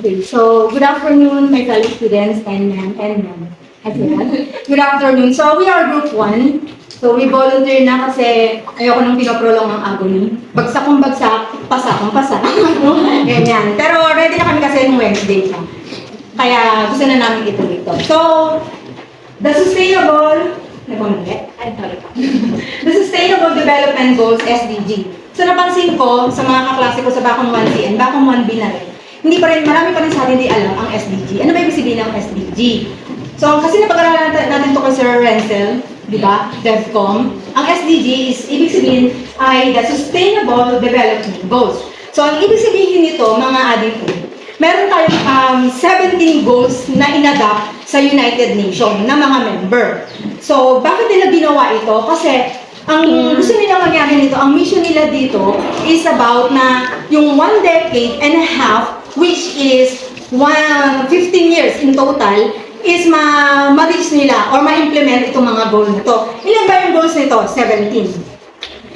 Okay, so good afternoon, my fellow students and good afternoon. So we are group 1. So we volunteer na kasi ayoko nang pinoprolong ang agony. Bagsak kong bagsak, pasa kong pasa. Ganyan. Pero ready na kami kasi yung Wednesday pa. Kaya gusto na namin ito dito. So, the Sustainable The Sustainable Development Goals, SDG. So napansin ko sa mga kaklase ko sa Bakong 1C and Bakong 1B na rin, marami pa rin sa atin hindi alam ang SDG. Ano ba ibig sabihin ng SDG? So kasi napag-aralan natin to kay Sir Renzel, di ba? DevCom. Ang SDG is, ibig sabihin ay the Sustainable Development Goals. So ang ibig sabihin nito, mga adito, meron tayong 17 goals na inadapt sa United Nations na mga member. So, bakit nila ginawa ito? Kasi, ang gusto nila mangyari nito, ang mission nila dito is about na yung 1 decade and a half, which is 15 years in total, is ma-reach nila or ma-implement itong mga goals nito. Ilan ba yung goals nito? 17.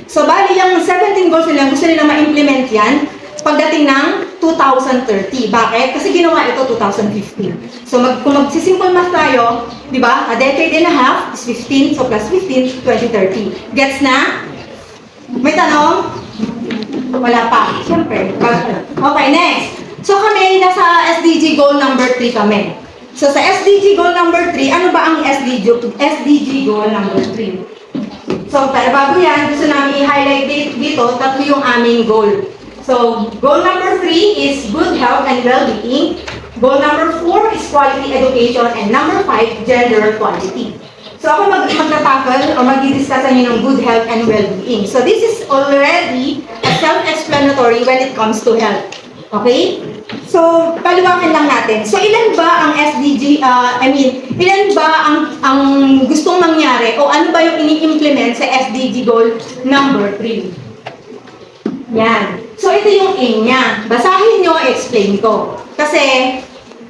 So, bali yung 17 goals nila, gusto nila ma-implement yan pagdating ng 2030. Bakit? Kasi ginawa ito 2015. So, kung magsisimple math tayo, di ba? A decade and a half is 15, so plus 15, 2030. Gets na? May tanong? Wala pa. Siyempre. Okay, next. So, kami, nasa SDG goal number 3 kami. So, sa SDG goal number 3, ano ba ang SDG goal number 3? So, pero bago yan, gusto namin i-highlight dito, tatlo yung aming goal. So, goal number 3 is good health and well-being. Goal number 4 is quality education. And number 5, gender equality. So, ako magtatakal o mag-discuss niyo ng good health and well-being. So, this is already a self-explanatory when it comes to health. Okay? So, paliwakin lang natin. So, ilan ba ang SDG, ilan ba ang gustong mangyari o ano ba yung ini-implement sa SDG goal number 3? Yan. So, ito yung aim niya. Basahin nyo, explain ko. Kasi,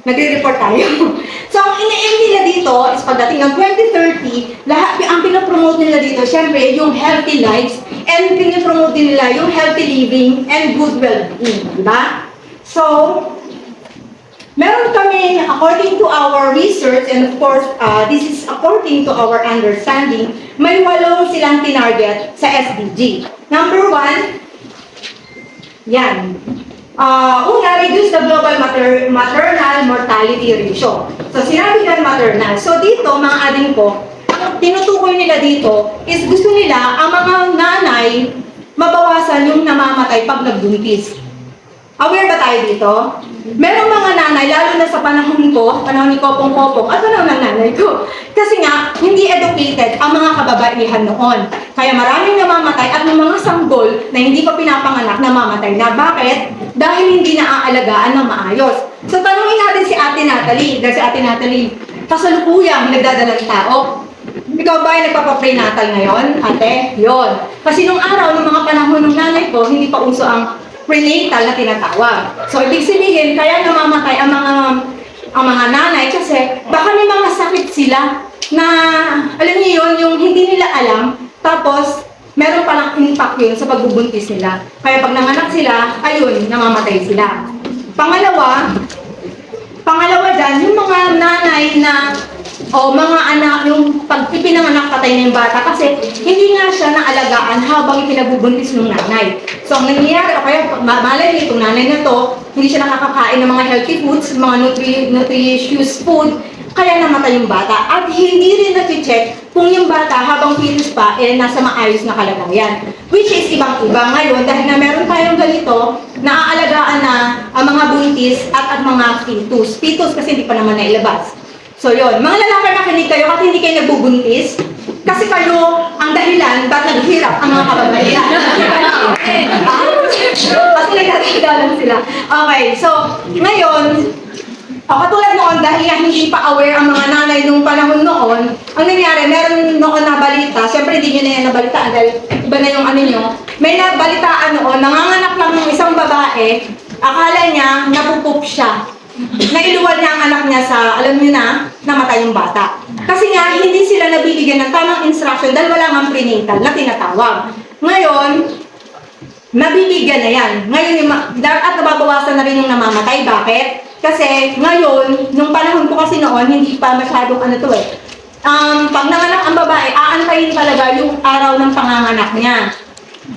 nagre-report tayo. So, ang ini-aim nila dito is pagdating ng 2030, ang pinapromote nila dito, syempre, yung healthy lives, and pinapromote din nila yung healthy living and good well-being. Diba? So, meron kami, according to our research, and of course, this is according to our understanding, may 8 silang tinarget sa SDG. Number 1, yan. Una, reduce the global maternal mortality ratio. So, sinabi ng maternal. So, dito, mga ading ko, ang tinutukoy nila dito is gusto nila ang mga nanay mabawasan yung namamatay pag nagbuntis. Aware ba tayo dito? Merong mga nanay, lalo na sa panahon ko, panahon ni Kopong-Kopong, at panahon ng nanay ko. Kasi nga, hindi educated ang mga kababaihan noon. Kaya maraming namamatay at ng mga sanggol na hindi pa pinapanganak namamatay na. Bakit? Dahil hindi naaalagaan ng maayos. So, tanungin natin si Ate Natalie. Dahil si Ate Natalie, kasalukuyang nagdadalang tao. Ikaw ba ay nagpapaprenatal ngayon, ate? Yon. Kasi nung araw, ng mga panahon ng nanay ko, hindi pa uso ang prenatal na tinatawag. So, ibig sabihin, kaya namamatay ang mga nanay kasi baka may mga sakit sila na, alam niyo yun, yung hindi nila alam, tapos, meron palang impact yun sa pagbubuntis nila. Kaya pag nanganak sila, ayun, namamatay sila. Pangalawa dyan, yung mga nanay na o mga anak, yung pag ipinanganak patay na yung bata kasi hindi nga siya naalagaan habang ipinagbubuntis ng nanay. So, ang nangyayari, o kaya malay niyo itong nanay na to, hindi siya nakakakain ng mga healthy foods, mga nutritious food, kaya namatay yung bata. At hindi rin na-check kung yung bata habang fetus pa, nasa maayos na kalagayan. Which is ibang-iba ngayon dahil na meron tayong ganito, naaalagaan na ang mga buntis at ang mga fetus. Fetus kasi hindi pa naman nailabas. So yun, mga lalaki nakinig kayo kasi hindi kayo nagbubuntis. Kasi kayo ang dahilan ba't naghihirap ang mga kababaihan. Kasi nagkakagalan sila. Okay, so ngayon, katulad noon, dahil nga hindi pa aware ang mga nanay nung panahon noon, ang nangyari, meron noon na balita, siyempre hindi nyo na yan nabalitaan dahil iba na yung ano nyo, may nabalitaan noon, nanganganak lang ng isang babae, akala niya, napupup siya. Nailuwal niya ang anak niya sa, alam niyo na, namatay yung bata. Kasi nga, hindi sila nabibigyan ng tamang instruction dahil wala nga prenatal na tinatawag. Ngayon, nabibigyan na yan. Ngayon, at nababawasan na rin yung namamatay. Bakit? Kasi ngayon, nung panahon ko kasi noon, hindi pa masyadong ano to eh. Pag nanganak ang babae, aantayin talaga yung araw ng panganganak niya.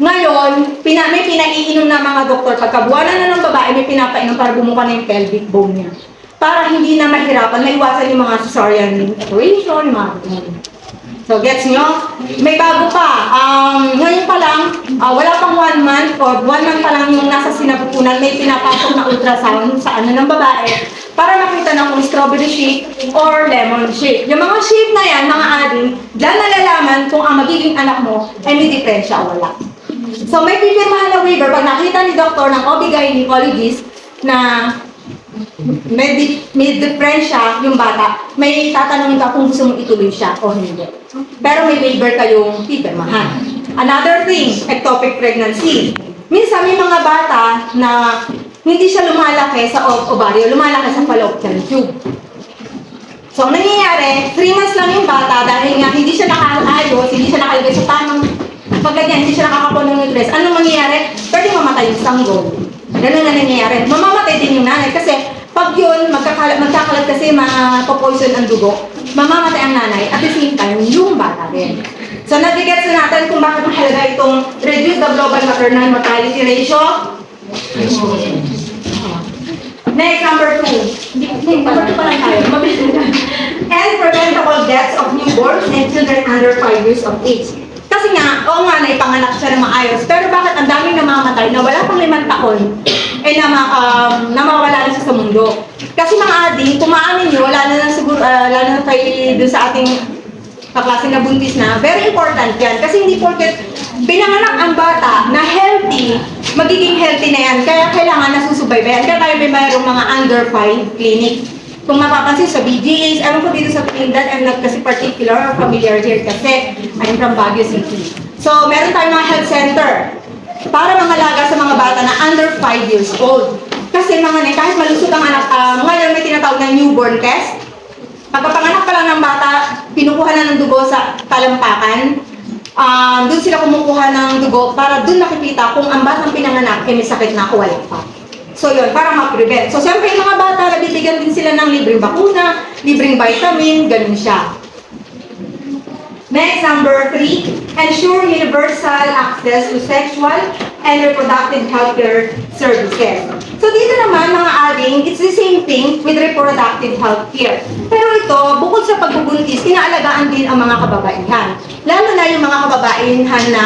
Ngayon, may pinaiinom na mga doktor. Pagkabuwanan na ng babae, may pinapainom para bumuka na yung pelvic bone niya. Para hindi na mahirapan, maiwasan yung mga cesarean operation, mga ganun. So, gets nyo? May bago pa. Ngayon pa lang, wala pang 1 month or 1 month pa lang yung nasa sinapupunan, may pinapasok na ultrasound sa ano ng babae para makita na kung strawberry shake or lemon shake. Yung mga shake na yan, mga ading, dyan nalalaman kung ang magiging anak mo ay may diferensya o wala. So, may pipirmahan na waiver pag nakita ni doktor ng OB-gynecologist na may diferensya yung bata, may tatanungin ka kung gusto mong ituloy siya o hindi. Pero may waiver kayong pipirmahan. Another thing, ectopic pregnancy. Minsan may mga bata na hindi siya lumalaki sa ovaryo, lumalaki sa fallopian tube. So, ang nangyayari, 3 months lang yung bata dahil nga hindi siya nakaayos, hindi siya nakalagay sa tamang pagganyan, hindi siya nakakakuha ng nutrients. Anong mangyayari? Pwede mamatay yung sanggol. Ganun na nangyayari. Mamamatay din yung nanay kasi pag yun, magkakalat kasi mapopoison ang dugo, mamamatay ang nanay at the same time, yung bata rin. So, nabigets na natin kung bakit mahalaga itong reduce the global maternal mortality ratio. Next, number 2. Number 2 pa lang tayo. Mabilis na. And preventable deaths of newborns and children under 5 years of age. Kasi nga, oo nga, naipanganak siya ng maayos. Pero bakit ang daming namamatay na wala pang 5 taon, na mawala na siya sa mundo? Kasi mga ading, kung maamin nyo, lalo na siguro, lalo na kayo dun sa ating kaklase na buntis na, very important yan. Kasi hindi porket pinanganak ang bata na healthy, magiging healthy na yan. Kaya kailangan nasusubaybayan. Kaya tayo may mayroong mga under 5 clinic. Kung mapapansin sa BGAs, alam ko dito sa Trinidad, I'm not kasi particular or familiar here kasi I'm from Baguio City. So, meron tayong mga health center para mangalaga sa mga bata na under 5 years old. Kasi mga kahit malusot ang anak, ngayon may tinatawag na newborn test. Pagkapanganak pa lang ng bata, pinukuha na ng dugo sa talampakan. Doon sila kumukuha ng dugo para doon nakikita kung ang batang pinanganak ay may sakit na o wala pa. So yun, para ma-prevent. So siyempre yung mga bata, nabibigyan din sila ng libreng bakuna, libreng vitamin, ganun siya. Next, number 3, ensure universal access to sexual and reproductive healthcare services. So dito naman mga ading, it's the same thing with reproductive healthcare. Pero ito, bukod sa pagbubuntis, inaalagaan din ang mga kababaihan. Lalo na yung mga kababaihan na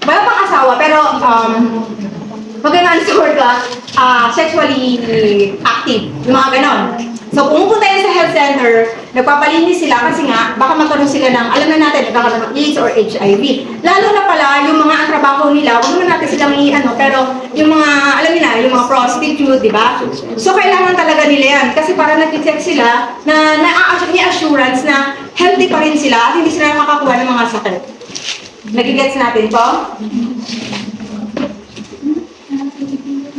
wala pang asawa, pero magandang score ka, sexually active, yung mga ganon. So, pumupunta yan sa health center, nagpapalinis sila kasi nga, baka magkaroon sila ng, alam na natin, nagkakaroon ng AIDS or HIV. Lalo na pala, yung mga ang trabaho nila, huwag naman natin silang pero yung mga, alam niyo na, yung mga prostitute, di ba? So, kailangan talaga nila yan. Kasi para nag-check sila, na may assurance na healthy pa rin sila at hindi sila makakuha ng mga sakit. Nagigets natin po?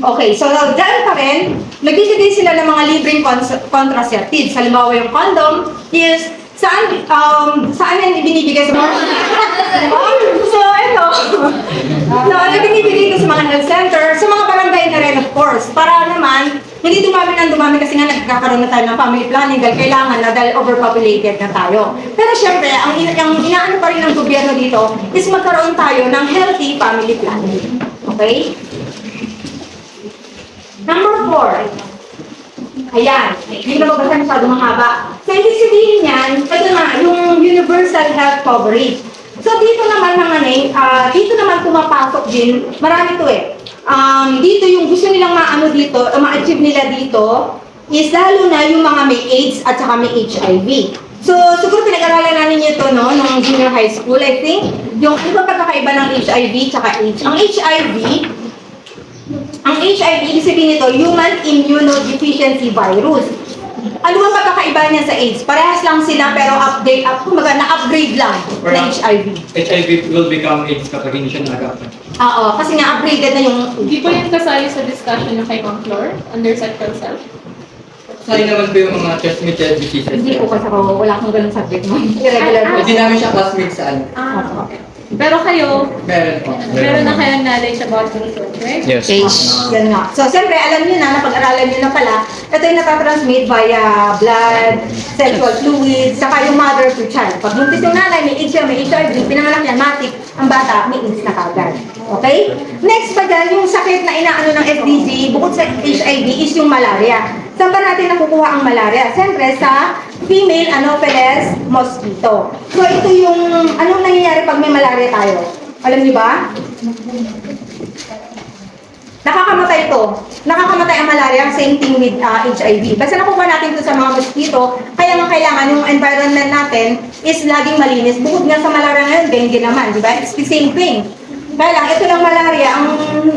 Okay, so dyan pa rin, nagbibigay sila ng mga libreng contraceptives. Halimbawa yung condom is saan yan ibinibigay sa mga so ito ibinibigay ito sa mga health center, sa mga barangay na rin of course, para naman hindi dumami ng dumami kasi nga nagkakaroon na tayo ng family planning dahil kailangan na dahil overpopulated na tayo. Pero syempre, ang inaano pa rin ng gobyerno dito is magkaroon tayo ng healthy family planning. Okay? Number 4. Ayan. Hindi na mabasa masyado mahaba. So, ibig sabihin yan, ito na, yung universal health coverage. So, dito naman dito naman pumapasok din, marami to eh. Dito yung gusto nilang dito, ma-achieve nila dito, is lalo na yung mga may AIDS at saka may HIV. So, siguro pinag-aralan namin ito, no, nung junior high school, I think. Yung iba pagkakaiba ng HIV tsaka AIDS. Ang HIV, ibig sabihin nito, Human Immunodeficiency Virus. Ano ang pagkakaiba niya sa AIDS? Parehas lang sila pero na-upgrade lang na HIV. HIV will become AIDS kapag hindi siya nag-upgrade. Oo, kasi nga upgraded na yung... Hindi po yan kasali sa discussion ng kay Ma'am Flor under sexual self? Sa'yo naman po yung mga transmitted diseases. Hindi ko kasi wala akong ganun subject mo. Irregular. Hindi namin siya classmate sa ano. Okay. Pero kayo, Meron po. meron na kayong knowledge about this, right? Yes. Yan nga. So, siyempre, alam niyo na, napag-aralan niyo na pala, ito yung natatransmit via blood, sexual fluids, saka yung mother to child. Pag buntis yung nanay, may HIV, may HIV, pinanganak niya, matik, ang bata, may AIDS na kagad. Okay? Next pa dyan, yung sakit na inaano ng SDG, bukod sa HIV, is yung malaria. Saan ba natin nakukuha ang malaria? Siyempre, sa female Anopheles mosquito. So, ito yung, anong nangyayari pag may malaria tayo? Alam niyo ba? Nakakamatay ito. Nakakamatay ang malaria, same thing with HIV. Basta nakuha natin ito sa mga mosquito, kaya nga kailangan yung environment natin is laging malinis. Bukod nga sa malaria ngayon, dengue naman, di ba? It's the same thing. Kaya lang, ito lang malaria,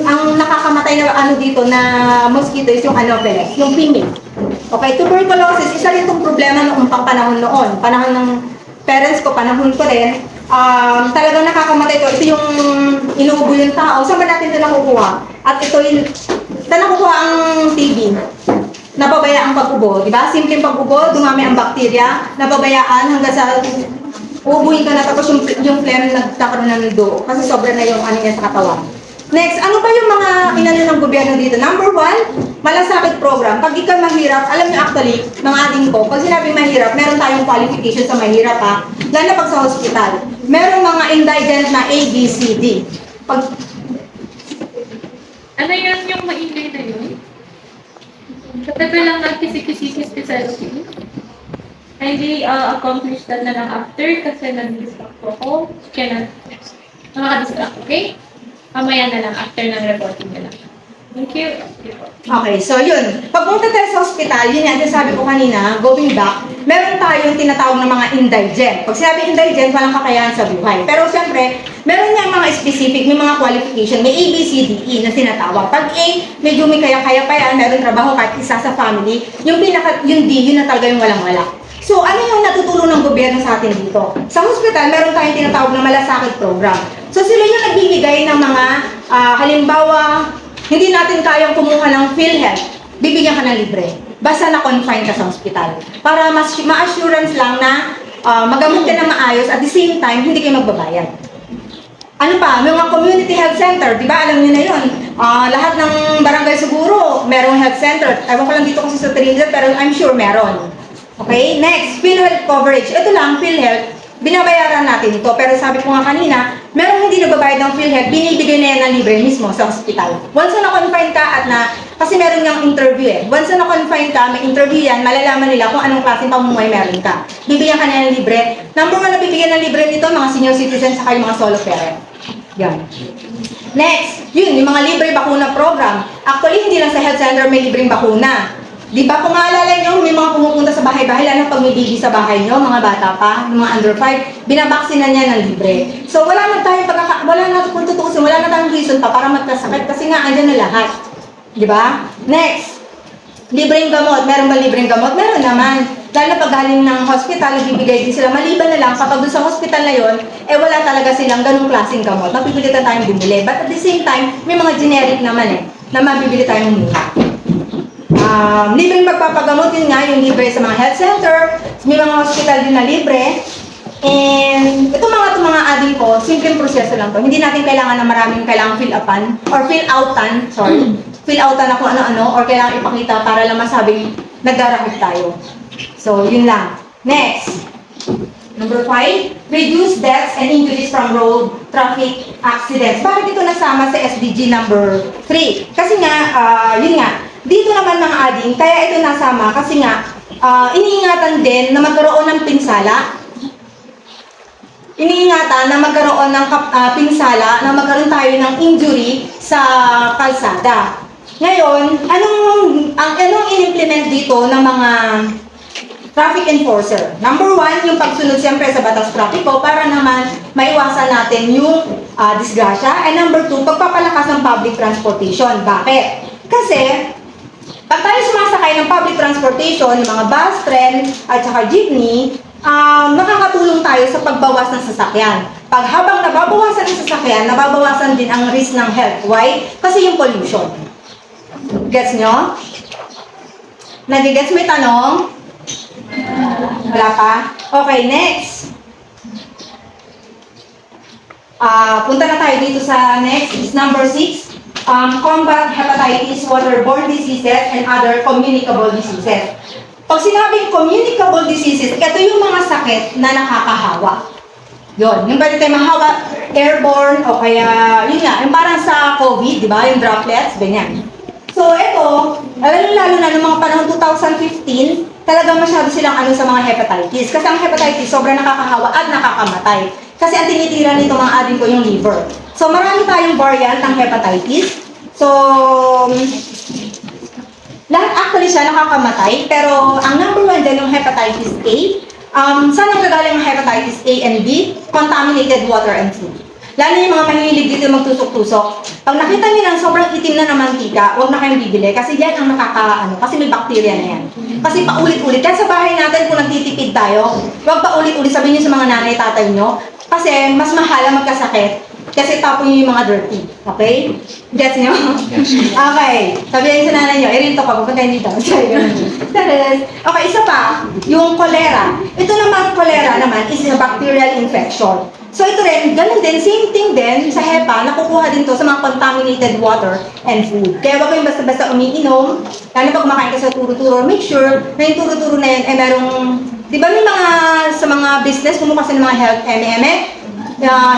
ang nakakamatay na ano dito na mosquito is yung Anopheles, yung female. Okay, tuberculosis, isa rin itong problema noong panahon noon. Panahon ng parents ko, panahon ko rin, talagang nakakamatay ito. Ito yung inuubo yung tao. Saan ba natin ito nakukuha? At ito yung, saan nakukuha ang TB? Nababayaan ang pag-ubo, di ba? Simpleng pag-ubo, dumami ang bakterya, nababayaan hanggang sa uubuhin ka na tapos yung phlegm nagkakaroon na ng dugo kasi sobra na yung ano niya sa katawan. Next, ano ba yung mga inano ng gobyerno dito? Number 1, malasakit program. Pag ikaw mahirap, alam niyo actually, mga ating ko, pag sinabing mahirap, meron tayong qualification sa mahirap ha, lalo na pag sa hospital. Meron mga indigent na A, B, C, D. Pag, Ano yun yung maingay na yun? Sa tabi lang ng kisik-kisik specialty. Hindi accomplish that na lang after kasi nag-distract po ako. Kaya nakaka-distract, okay? Mamaya na lang after ng reporting na lang. Thank you. okay, so yun. Pag pumunta tayo sa hospital, yun yan, sabi ko kanina, going back, meron tayong tinatawag na mga indigent. Pag sinabi indigent, walang kakayahan sa buhay. Pero siyempre, meron niyang mga specific, may mga qualification, may A, B, C, D, E na tinatawag. Pag A, medyo may kaya-kaya pa yan, meron trabaho kahit isa sa family. Yung D, yun na talaga yung walang-wala. So, ano yung natutulong ng gobyerno sa atin dito? Sa hospital, meron tayong tinatawag na malasakit program. So, sila yung nagbibigay ng mga, halimbawa, hindi natin kayang kumuha ng PhilHealth, bibigyan ka ng libre. Basta na-confine ka sa hospital. Para ma-assurance lang na magamot ka na maayos at the same time, hindi kayo magbabayad. Ano pa? May mga community health center, di ba? Alam niyo na yun. Lahat ng barangay siguro, merong health center. Ewan ko lang dito kasi sa Trinidad, pero I'm sure meron. Okay? Next, PhilHealth coverage. Ito lang, PhilHealth, binabayaran natin ito. Pero sabi ko nga kanina, merong hindi nagbabayad ng PhilHealth, binibigay na yan ng libre mismo sa hospital. Once na na-confine ka at kasi meron niyang interview eh. Once na na-confine ka, may interview yan, malalaman nila kung anong klaseng pamumuhay meron ka. Bibigyan ka na ng libre. Number 1 na bibigyan ng libre nito, mga senior citizens saka yung mga solo parent. Yan. Next, yun, yung mga libre bakuna program. Actually, hindi lang sa health center may libreng bakuna. Di ba, kung maalala nyo, may mga pumupunta sa bahay-bahay, lalo pag may baby sa bahay nyo, mga bata pa, mga under 5, binabaksinan niya ng libre. So, wala na tayong kung tutuusin, wala na tayong reason pa para magkasakit kasi nga, andyan na lahat. Di ba? Next, libreng gamot. Meron ba libreng gamot? Meron naman. Lalo na pag galing ng hospital, bibigay din sila. Maliban na lang, kapag doon sa hospital na yon, wala talaga silang ganung klaseng gamot. Mapipilitan tayong bumili. But at the same time, may mga generic naman na mabibili tayong mura. Libreng magpapagamot, yun nga, yung libre sa mga health center, may mga hospital din na libre. And itong mga ading ko, simpleng proseso lang to. Hindi natin kailangan na maraming kailangan fill-upan or fill-outan, fill-outan na kung ano-ano or kailangan ipakita para lang masabing nagdarahog tayo. So, yun lang. Next. Number 5, reduce deaths and injuries from road traffic accidents. Bakit ito nasama sa SDG number 3? Kasi nga, yun nga, dito naman mga ading, kaya ito nasama kasi nga, iniingatan din na magkaroon ng pinsala. Iniingatan na magkaroon ng pinsala, na magkaroon tayo ng injury sa kalsada. Ngayon, anong in-implement dito ng mga traffic enforcer? Number 1, yung pagsunod siyempre sa batas trapiko para naman maiwasan natin yung disgrasya. And number 2, pagpapalakas ng public transportation. Bakit? Kasi, pag tayo sumasakay ng public transportation, yung mga bus, tren, at saka jeepney, nakakatulong tayo sa pagbawas ng sasakyan. Pag habang nababawasan ng sasakyan, nababawasan din ang risk ng health. Why? Kasi yung pollution. Gets nyo? Nagigets may tanong? Wala pa? Okay, next. Punta na tayo dito sa next, is number 6. Combat hepatitis, waterborne diseases, and other communicable diseases. Pag sinabing communicable diseases, ito yung mga sakit na nakakahawa. Yun, yung pwede tayo mahawa, airborne, o kaya, yun nga, yung parang sa COVID, di ba, yung droplets, ganyan. So, ito, lalo na noong mga panahon 2015, talagang masyado silang ano sa mga hepatitis. Kasi ang hepatitis, sobrang nakakahawa at nakakamatay. Kasi ang tinitira nito mga adin ko yung liver. So, marami tayong variant ng hepatitis. So, lahat actually siya nakakamatay, pero ang number 1 dyan yung hepatitis A. Saan ang gagaling ang hepatitis A and B? Contaminated water and food. Lalo yung mga mahilig dito magtusok-tusok. Pag nakita niyo ng sobrang itim na mantika, huwag na kayong bibili kasi yan ang kasi may bacteria na yan. Kasi paulit-ulit. Kaya sa bahay natin kung nagtitipid tayo, huwag paulit-ulit sabihin niyo sa mga nanay, tatay niyo, kasi mas mahal ang magkasakit kasi tapon niyo yung mga dirty. Okay? Gets niyo? Okay. Sabihin sa nanay niyo, ito ka, pupuntahin dito. Okay, isa pa, yung cholera. Ito naman, cholera naman is a bacterial infection. So ito rin, ganun din, same thing din sa HEPA, nakukuha din to sa mga contaminated water and food. Kaya wag kayong basta-basta umiinom, lalo pag kumakain ka sa turo-turo, make sure na yung turo-turo na yun ay merong, di ba may mga, sa mga business, kumuha kasi ng mga health MME,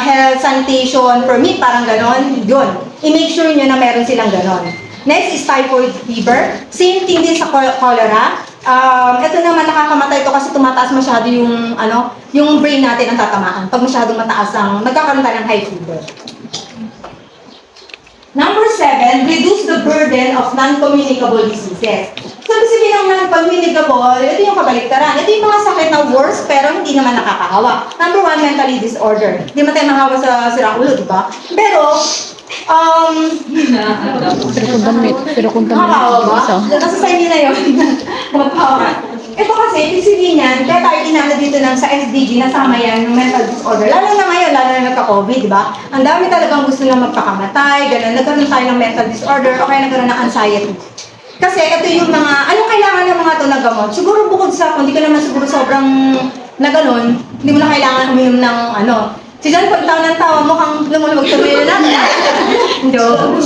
health sanitation permit, parang ganon, yun. I-make sure nyo na meron silang ganon. Next is typhoid fever. Same thing din sa cholera. Ito naman nakakamatay ito kasi tumataas masyado yung yung brain natin ang tatamaan. Pag masyadong mataas ang nagkakaroon tayo ng high fever. Number 7, reduce the burden of non-communicable diseases. So, sabihin ng non-communicable, ito yung kabaliktaran. Ito yung mga sakit na worse pero hindi naman nakakahawa. Number 1, mentally disorder. Hindi man tayo mahawa sa sirang ulo, di ba? Pero, Pero kung nakakahawa ba? Kasi sa inyo na yun. Magpahawa. Ito kasi, ibig sabihin yan, kaya tayo inano dito ng sa SDG, nasama yan, yung mental disorder. Lalo na ngayon, lalo na nagka-COVID, di ba? Ang dami talagang gusto na magpakamatay, gano'n, nagkaroon tayo ng mental disorder, o kaya nagkaroon ng anxiety. Kasi ito yung mga, anong kailangan ng mga ito na gamot? Siguro bukod sa, kung di ka naman siguro sobrang na gano'n, hindi mo na kailangan uminom ng Si John, pag tawa ng tawa mo, kang lumulubog sa bilo natin. Joke.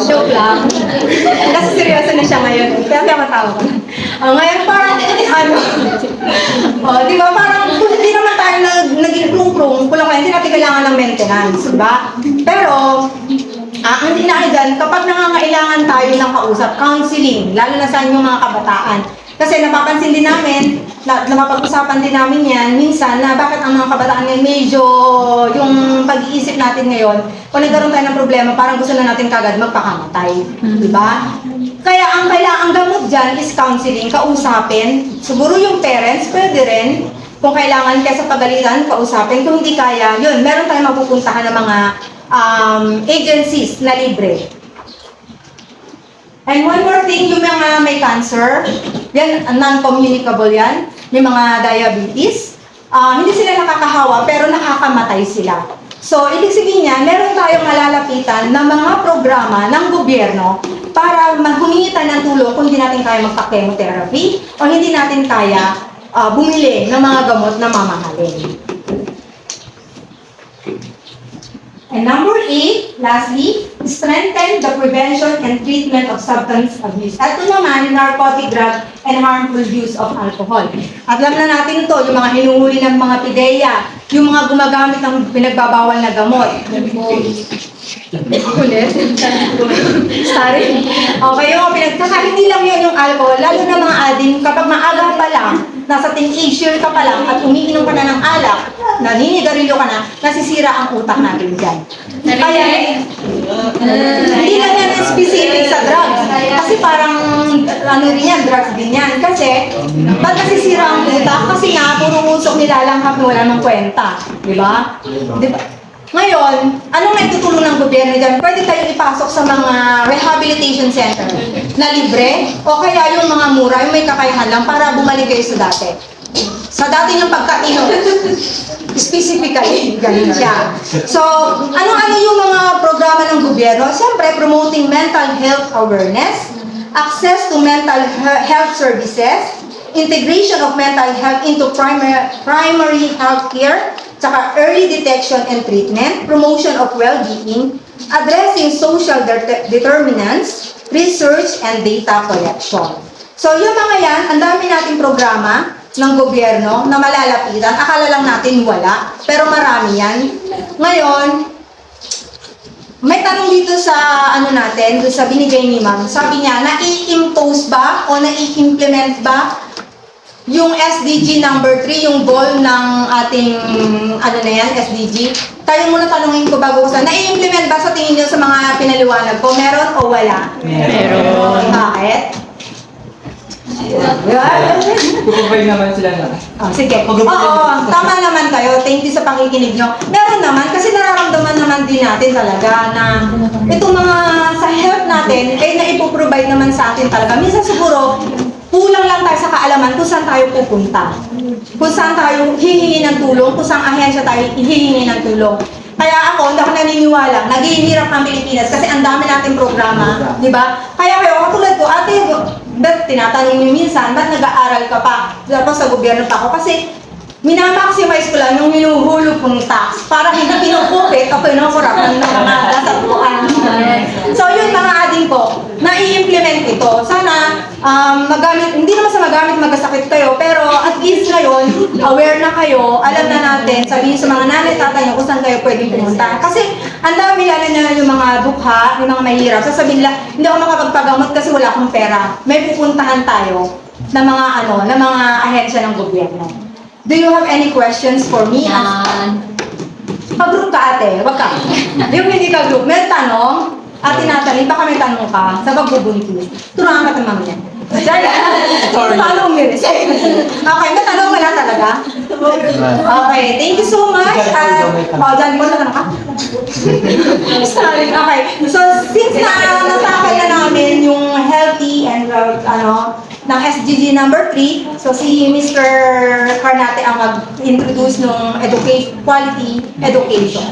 Joke lang. Kasi seryoso na siya ngayon. Kaya matawa ko. Ngayon parang, di ba, parang, kung hindi naman tayo naging prung-prung, kulang kaya, hindi natin kailangan ng maintenance, di ba? Pero, ang inaano dyan, kapag nangangailangan tayo ng kausap, counseling, lalo na sa inyong mga kabataan, kasi napapansin din namin, napapag-usapan din namin yan, minsan na bakit ang mga kabataan ngayon medyo yung pag-iisip natin ngayon, kung nagkaroon tayo ng problema, parang gusto na natin kagad magpakamatay. Di ba? Kaya ang kailangan gamot dyan is counseling, kausapin. Siguro yung parents, pwede rin. Kung kailangan kaya sa pagalitan, kausapin. Kung hindi kaya, yun, meron tayong mapupuntahan ng mga agencies na libre. And one more thing, yung mga may cancer, yan, non-communicable yan, yung mga diabetes, hindi sila nakakahawa pero nakakamatay sila. So, ibig sabihin niya, meron tayong malalapitan na mga programa ng gobyerno para humingi tayo ng tulong kung hindi natin kaya magpa-chemotherapy o hindi natin kaya bumili ng mga gamot na mamahalin. And number 8, lastly, strengthen the prevention and treatment of substance abuse. Ito naman, narcotic drug and harmful use of alcohol. At alam na natin ito, yung mga hinuhuli ng mga pideya, yung mga gumagamit ng pinagbabawal na gamot. Ulit? Sorry. Okay, yung hindi lang yun yung alcohol, lalo na mga ading, kapag maaga pa lang, nasa teenage year ka pa lang at umiinom ka na ng alak, naninigarilyo ka na, nasisira ang utak natin dyan. Kaya, hindi lang yan specific sa drugs. Kasi parang, rin yan, drugs din yan. Kasi, ba't nasisira ang utak? Kasi nga, puro usok nilalanghap na wala ng kwenta. Diba? Diba? Ngayon, anong naitutulong ng gobyerno dyan? Pwede tayo ipasok sa mga rehabilitation center na libre o kaya yung mga mura, yung may kakayahan lang para bumalik kayo sa dati. Sa dati ng pagkatino, specifically, ganun siya. So, ano-ano yung mga programa ng gobyerno? Siyempre, promoting mental health awareness, access to mental health services, integration of mental health into primary health care, tsaka early detection and treatment, promotion of well-being, addressing social determinants, research, and data collection. So yung mga yan, ang dami nating programa ng gobyerno na malalapitan. Akala lang natin wala, pero marami yan. Ngayon, may tanong dito sa ano natin, doon sa binigay ni Ma'am. Sabi niya, nai-impose ba o nai-implement ba yung SDG number 3, yung goal ng ating ano na yan, SDG? Tayo muna tanungin ko bago ko sa, nai-implement ba sa tingin niyo sa mga pinaliwanag ko? Meron o wala? Meron. Bakit? Provide naman sila na. Sige. Oo, tama naman kayo. Thank you sa pakikinig nyo. Meron naman, kasi nararamdaman naman din natin talaga na itong mga sa health natin, eh naipoprovide naman sa atin talaga. Minsan siguro, kulang lang tayo sa kaalaman kung saan tayo pupunta. Kung saan tayo hihingi ng tulong, kung saan ahensya tayo hihingi ng tulong. Kaya ako, hindi ako naniniwala, naghihirap ang Pilipinas kasi ang dami nating programa, di ba? Kaya kayo, katulad ko, ate, ba't tinatanong niyo minsan, ba't nag-aaral ka pa? Tapos sa gobyerno pa ako. Kasi minamaximize ko lang yung hinuhulog kong tax para hindi pinupupit o pinukurap ng mga kasapuan. So yun mga ading ko, nai-implement ito. Sana magamit, hindi naman sa magamit magkasakit kayo, pero at least ngayon, aware na kayo, alam na natin, sabihin sa mga nanay, tatay nyo kung saan kayo pwedeng pumunta. Kasi ang dami lalo na yung mga dukha, yung mga mahirap, sasabihin nila, hindi ako makapagpagamot kasi wala akong pera. May pupuntahan tayo ng mga ng mga ahensya ng gobyerno. Do you have any questions for me? Pag-group ka ate, wag ka. Yung hindi ka group, may tanong, at tinatanong, baka may tanong ka sa pagbubuntis. Turuan ka ng mamaya. Sorry. Tanong mo rin. Okay, may tanong wala talaga? Okay, thank you so much. Dyan mo na tanong ka. Sorry, okay. So, since natakal na namin yung healthy and ng SDG number 3, so si Mr. Carnate ang mag-introduce ng quality education.